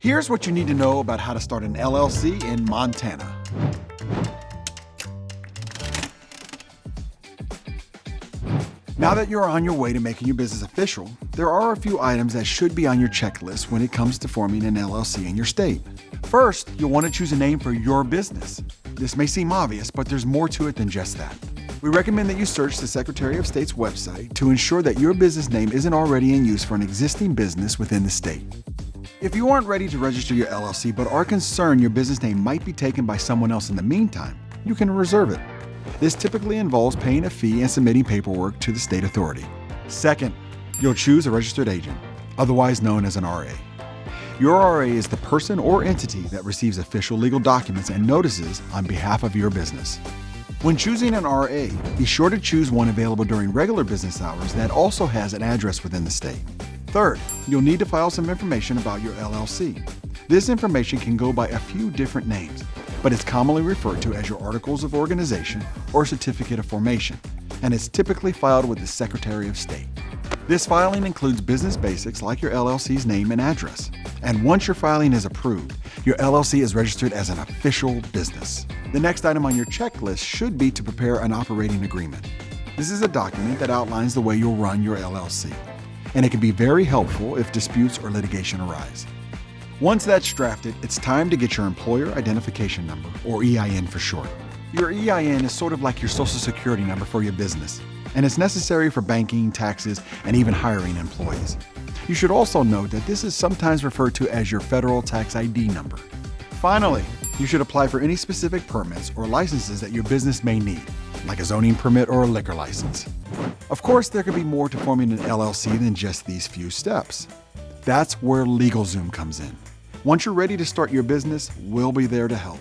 Here's what you need to know about how to start an LLC in Montana. Now that you're on your way to making your business official, there are a few items that should be on your checklist when it comes to forming an LLC in your state. First, you'll want to choose a name for your business. This may seem obvious, but there's more to it than just that. We recommend that you search the Secretary of State's website to ensure that your business name isn't already in use for an existing business within the state. If you aren't ready to register your LLC but are concerned your business name might be taken by someone else in the meantime, you can reserve it. This typically involves paying a fee and submitting paperwork to the state authority. Second, you'll choose a registered agent, otherwise known as an RA. Your RA is the person or entity that receives official legal documents and notices on behalf of your business. When choosing an RA, be sure to choose one available during regular business hours that also has an address within the state. Third, you'll need to file some information about your LLC. This information can go by a few different names, but it's commonly referred to as your Articles of Organization or Certificate of Formation, and it's typically filed with the Secretary of State. This filing includes business basics like your LLC's name and address. And once your filing is approved, your LLC is registered as an official business. The next item on your checklist should be to prepare an operating agreement. This is a document that outlines the way you'll run your LLC, and it can be very helpful if disputes or litigation arise. Once that's drafted, it's time to get your Employer Identification Number, or EIN for short. Your EIN is sort of like your Social Security number for your business, and it's necessary for banking, taxes, and even hiring employees. You should also note that this is sometimes referred to as your federal tax ID number. Finally, you should apply for any specific permits or licenses that your business may need, like a zoning permit or a liquor license. Of course, there could be more to forming an LLC than just these few steps. That's where LegalZoom comes in. Once you're ready to start your business, we'll be there to help.